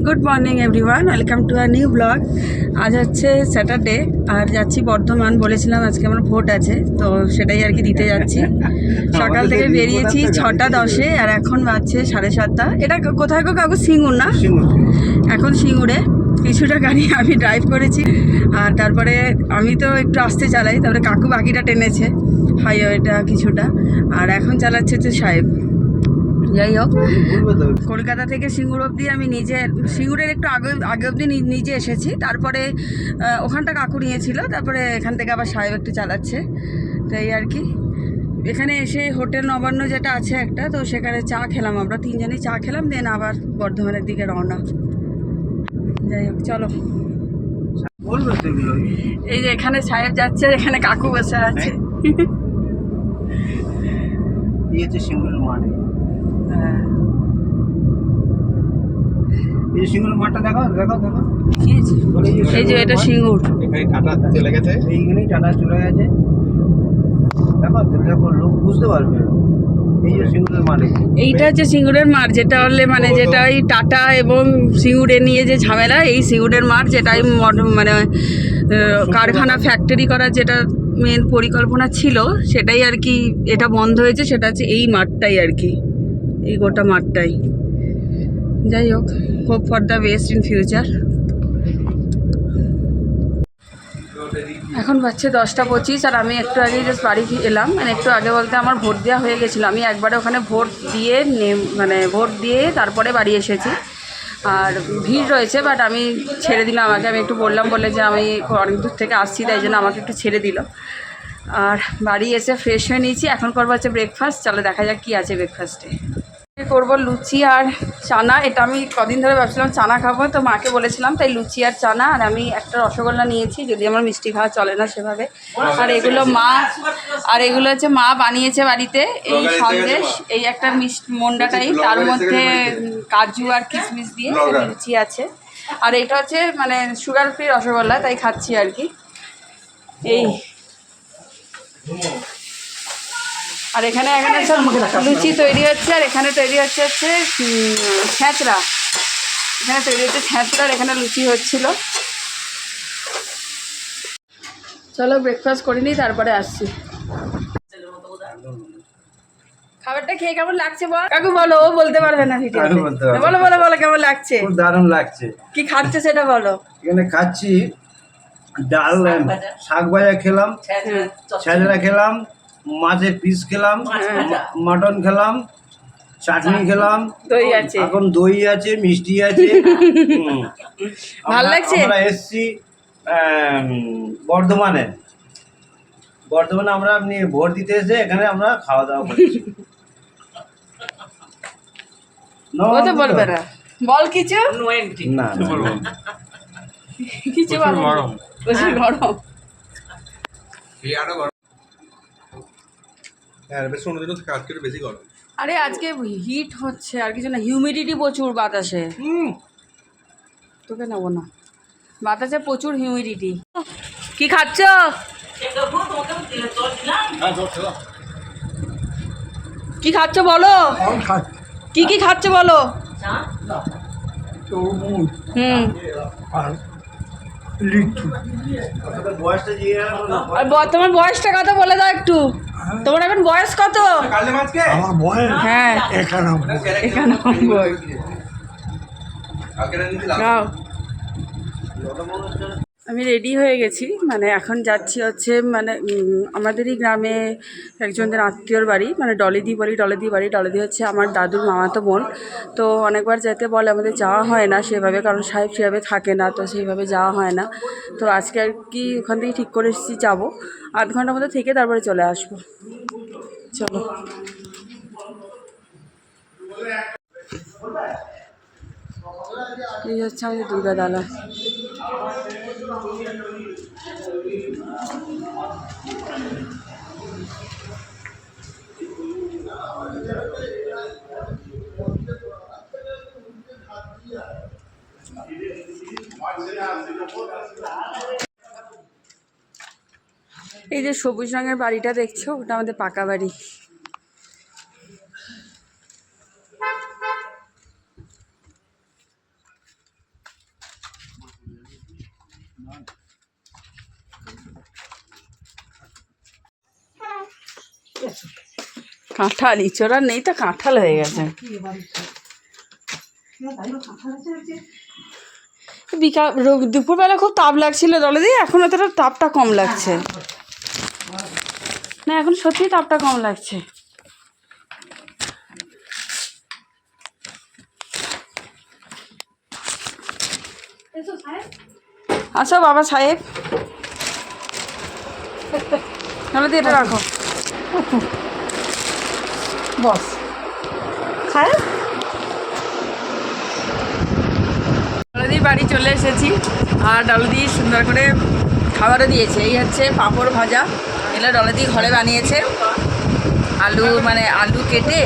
Good morning everyone, welcome to a new blog. আজ হচ্ছে Saturday আর যাচ্ছি বর্ধমান। বলেছিলাম আজকে আমার ভোট আছে, তো সেটাই আর কি দিতে যাচ্ছি। সকাল থেকে বেরিয়েছি 6:10 আর এখন বাজছে 7:30। এটা কোথায় গো কাকু? সিঙ্গুর না? এখন সিঙ্গুরে কিছুটা গাড়ি আমি ড্রাইভ করেছি, আর তারপরে আমি তো একটু আস্তে চালাই, তারপরে কাকু বাকিটা টেনেছে হাইওয়েটা কিছুটা, আর এখন চালাচ্ছে হচ্ছে সাহেব। যাই হোক, কলকাতা থেকে সিঙ্গুর অবধি আমি নিজে, সিঙ্গুরের একটু আগে আগে অবধি নিজে এসেছি, তারপরে ওখানটা কাকু নিয়েছিল, তারপরে এখান থেকে আবার সাহেব একটু চালাচ্ছে। তো এই আর কি, এখানে এসে হোটেল নবান্ন যেটা আছে একটা, তো সেখানে চা খেলাম, আমরা তিনজনই চা খেলাম, দেন আবার বর্ধমানের দিকে রওনা। যাই হোক চলো। এই যে এখানে সাহেব যাচ্ছে, এখানে কাকু বসে আছে। সিঙ্গুরের মাঠ, হ্যাঁ, এই সিঙ্গুরের মাঠটা দেখো দেখো দেখো। এই যে এটা সিঙ্গুর। এখানে টাটা চলে গেছে, এইখানেই টাটা চলে গেছে। দেখো দেখো, লোক বুঝতে পারবে এই যে সিঙ্গুরের মাঠ। এইটা হচ্ছে সিঙ্গুরের মাঠ, যেটা হলে মানে যেটা ওই টাটা এবং সিঙ্গুরে নিয়ে যে ঝামেলা, এই সিঙ্গুরের মাঠ যেটাই মানে কারখানা ফ্যাক্টরি করার যেটা মেন পরিকল্পনা ছিল, সেটাই আর কি এটা বন্ধ হয়েছে। সেটা হচ্ছে এই মাঠটাই আর কি, এই গোটা মাঠটাই। যাই হোক, hope for the best in future. এখন বাজছে 10:25 আর আমি একটু আগে জাস্ট বাড়ি এলাম। মানে একটু আগে বলতে আমার ভোট দেওয়া হয়ে গেছিলো। আমি একবারে ওখানে ভোট দিয়ে মানে ভোট দিয়ে তারপরে বাড়ি এসেছি। আর ভিড় রয়েছে, বাট আমি ছেড়ে দিলাম আমাকে। আমি একটু বললাম বলে যে আমি অনেক দূর থেকে আসছি, তাই জন্য আমাকে একটু ছেড়ে দিল। আর বাড়ি এসে ফ্রেশ হয়ে নিয়েছি, এখন করবো হচ্ছে ব্রেকফাস্ট। চলো দেখা যাক কী আছে ব্রেকফাস্টে। করবো লুচি আর চানা। এটা আমি কদিন ধরে ভাবছিলাম চানা খাবো, তো মাকে বলেছিলাম, তাই লুচি আর চানা। আর আমি একটা রসগোল্লা নিয়েছি, যদি আমার মিষ্টি খাওয়া চলে না সেভাবে। আর এগুলো মা, আর এগুলো হচ্ছে মা বানিয়েছে বাড়িতে। এই সন্দেশ, এই একটা মিষ্টি মন্ডা টাইপ, তার মধ্যে কাজু আর কিশমিশ দিয়ে লুচি আছে। আর এটা হচ্ছে মানে সুগার ফ্রি রসগোল্লা, তাই খাচ্ছি আর কি। এই আর এখানে এখানে সব লুচি তৈরি হচ্ছে, আর এখানে তৈরি হচ্ছে ছ্যাঁচড়া। এখানে তৈরি হচ্ছে ছ্যাঁচড়া, আর এখানে লুচি হচ্ছিল। চলো ব্রেকফাস্ট করে নিই, তারপরে আসছি। খাবারটা খেয়ে কেমন লাগছে বল কাকু? বলো, ও বলতে পারবে না ভিডিওতে। বলো বলো বলো, কেমন লাগছে? খুব দারুণ লাগছে। কি খাচ্ছে সেটা বলো। এখানে খাচ্ছি ডাল, শাক ভাজা খেলাম, ছ্যাঁচড়া খেলাম, মাছের পিস খেলাম, মাটন খেলাম, চাটনি খেলাম, দই আছে, এখন দই আছে, মিষ্টি আছে। ভালো লাগছে। আমরা এসছি বর্ধমানে। বর্ধমানে আমরা ভোট দিতে এসে এখানে আমরা খাওয়া দাওয়া করছি। ও তো বলবে না, বল কিছু না কিছু বলো। প্রচুর গরম। আরে আজকে হিট হচ্ছে আর কিছু না, হিউমিডিটি প্রচুর বাতাসে। তোকে নেবো না, বাতাসে প্রচুর হিউমিডিটি। কি খাচ্ছ? কি খাচ্ছ বলো, কি কি খাচ্ছ বলো। হুম, আর তোমার বয়সটা কত বলে দাও একটু। তোমার এখন বয়স কত? আমার বয়স হ্যাঁ 91। নাও। আমি রেডি হয়ে গেছি, মানে এখন যাচ্ছি হচ্ছে মানে আমাদেরই গ্রামে একজনদের আত্মীয়র বাড়ি, মানে ডলিদি বাড়ি। ডলিদি হচ্ছে আমার দাদুর মামাতো বোন। তো অনেকবার যেতে বলে, আমাদের যাওয়া হয় না সেভাবে, কারণ সাহেব সেভাবে থাকে না, তো সেইভাবে যাওয়া হয় না। তো আজকে আর কি ওখান থেকে ঠিক করে এসেছি যাবো, 8 ঘন্টার মধ্যে থেকে তারপরে চলে আসবো। চলো। এই হচ্ছে আমাদের দুর্গা দালা। এই যে সবুজ রঙের বাড়িটা দেখছো, ওটা আমাদের পাকা বাড়ি। কাঁঠাল ইঁচড় আর নেই তো কাঁঠাল হয়ে গেছে। দুপুরবেলা খুব তাপ লাগছিল দলে, এখন অতটা তাপটা কম লাগছে না, এখন সত্যি তাপটা কম লাগছে। আসো বাবা সাহেব, দলে এটা রাখো বস সাহেব। ডালদির বাড়ি চলে এসেছি, আর ডালদি সুন্দর করে খাবারও দিয়েছে। এই হচ্ছে পাঁপড় ভাজা, এগুলো ডালদি ঘরে বানিয়েছে। আলু মানে আলু কেটে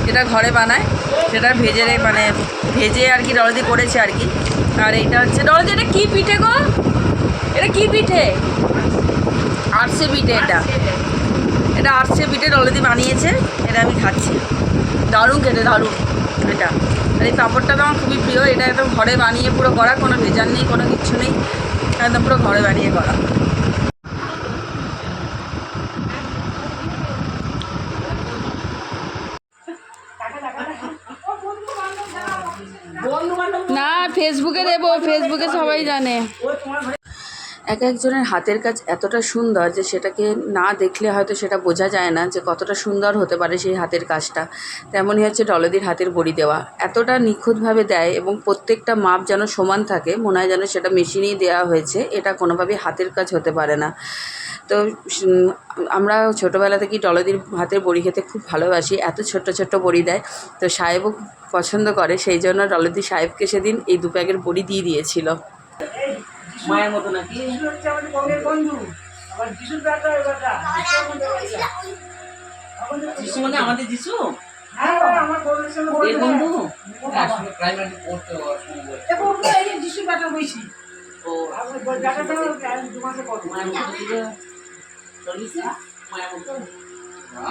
যেটা ঘরে বানায় সেটা ভেজে আর কি ডালদি করেছে আর কি। আর এইটা হচ্ছে ডালদি, এটা কী পিঠে গো? এটা কী পিঠে? আরসে পিঠে। এটা আরসে পিঠে ডালদি বানিয়েছে, এটা আমি খাচ্ছি। দারুণ খেতে, দারুণ এটা। আর এই পাঁপড়টা তো আমার খুবই প্রিয়। এটা একদম ঘরে বানিয়ে পুরো করা, কোনো ভেজাল নেই, কোনো কিচ্ছু নেই, একদম পুরো ঘরে বানিয়ে করা। না ফেসবুকে দেবো, ফেসবুকে সবাই জানে। এক একজনের হাতের কাজ এতটা সুন্দর যে সেটাকে না দেখলে হয়তো সেটা বোঝা যায় না যে কতটা সুন্দর হতে পারে সেই হাতের কাজটা। তেমনই হচ্ছে ডলদির হাতের বড়ি দেওয়া, এতটা নিখুঁতভাবে দেয় এবং প্রত্যেকটা মাপ যেন সমান থাকে, মনে হয় যেন সেটা মেশিনেই দেওয়া হয়েছে, এটা কোনোভাবেই হাতের কাজ হতে পারে না। তো আমরা ছোটোবেলা থেকেই ডলদির হাতের বড়ি খেতে খুব ভালোবাসি, এত ছোট্ট ছোট্ট বড়ি দেয়। তো সাহেবও পছন্দ করে, সেই জন্য ডলদি সাহেবকে সেদিন এই 2 প্যাকেট বড়ি দিয়ে দিয়েছিল। মায়ের মতো নাকি বন্ধু আবার যিশুর ব্যাটা যিশু মানে আমাদের যিশু। হ্যাঁ আমার বন্ধু আসলে প্রাইমারি পড়তে দেখো এই যিশুর ব্যাটা বইছি। ও আমার ব্যাটাটা 2 মাসে পড় মায়ের মতো দিলে চলিছে মায়ের মতো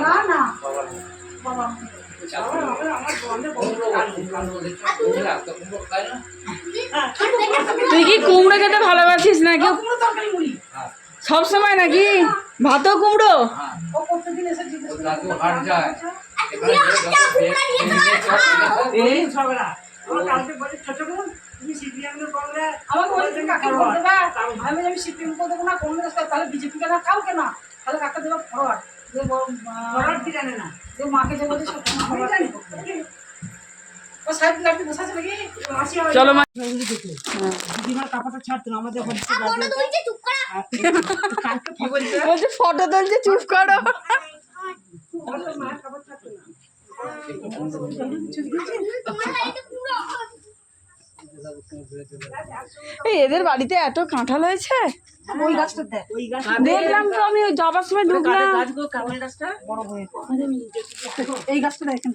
না না বাবা তুই কি কুমড়ো খেতে ভালোবাসিস নাকি? সব সময় নাকি ভাতও কুমড়ো? চলো কাপড়টা ছাড়তো না আমাদের ফটো তুলছে, চুপ করো। এই এদের বাড়িতে এত কাঁঠাল হয়েছে, দেখলাম তো আমি যাবার সময় ঢুকলাম। এই গাছটা দেখেন,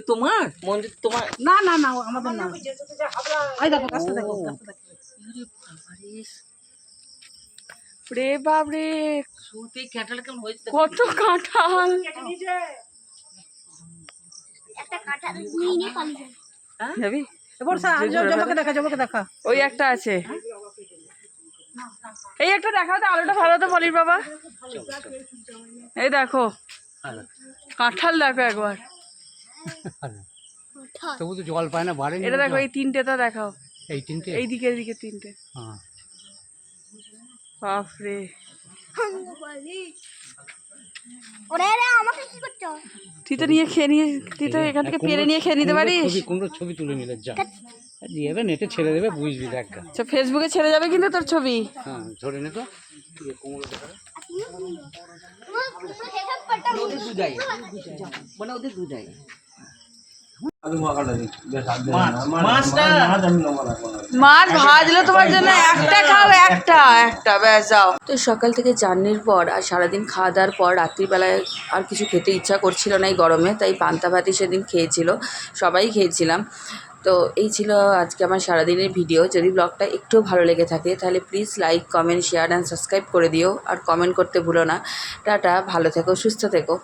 তোমার মন্দির তোমার না না না আমাদের না। দেখো গাছটা দেখো, রে বাবরে কত কাঁঠাল। দেখা ওই একটা আছে, এই একটা দেখা তো আলোটা ভালো তো বলির বাবা। এই দেখো কাঁঠাল, দেখো একবার, তবু তো জল পায় না বাড়ে। এটা দেখো এই 3টেটা দেখাও, এই 3টে এইদিকে এইদিকে 3টে। বাপরে তুই তো নিয়ে খেয়ে নিয়ে, তুই তো এখান থেকে পেরে নিয়ে খেয়ে নিতে পারিস। কুমড়োর ছবি তুলে নিলে যা দিয়ে দেবে, নেটে ছেড়ে দেবে, বুঝবি দেখ। আচ্ছা ফেসবুকে ছেড়ে যাবে কিন্তু তোর ছবি। হ্যাঁ ধরে নে তো কুমড়ো দেখাবে মানে ওদের দুধাই মাছ ভাজলো তোমার জন্য, একটা খাও, একটা ব্যাস যাও। তো সকাল থেকে জার্নির পর আর সারাদিন খাওয়া দাওয়ার পর রাত্রিবেলায় আর কিছু খেতে ইচ্ছা করছিল না এই গরমে, তাই পান্তা ভাতই সেদিন খেয়েছিল, সবাই খেয়েছিলাম। তো এই ছিল আজকে আমার সারাদিনের ভিডিও। যদি ব্লগটা একটু ভালো লেগে থাকে তাহলে please like, comment, share and subscribe করে দিও, আর কমেন্ট করতে ভুলো না। টাটা, ভালো থেকো, সুস্থ থেকো।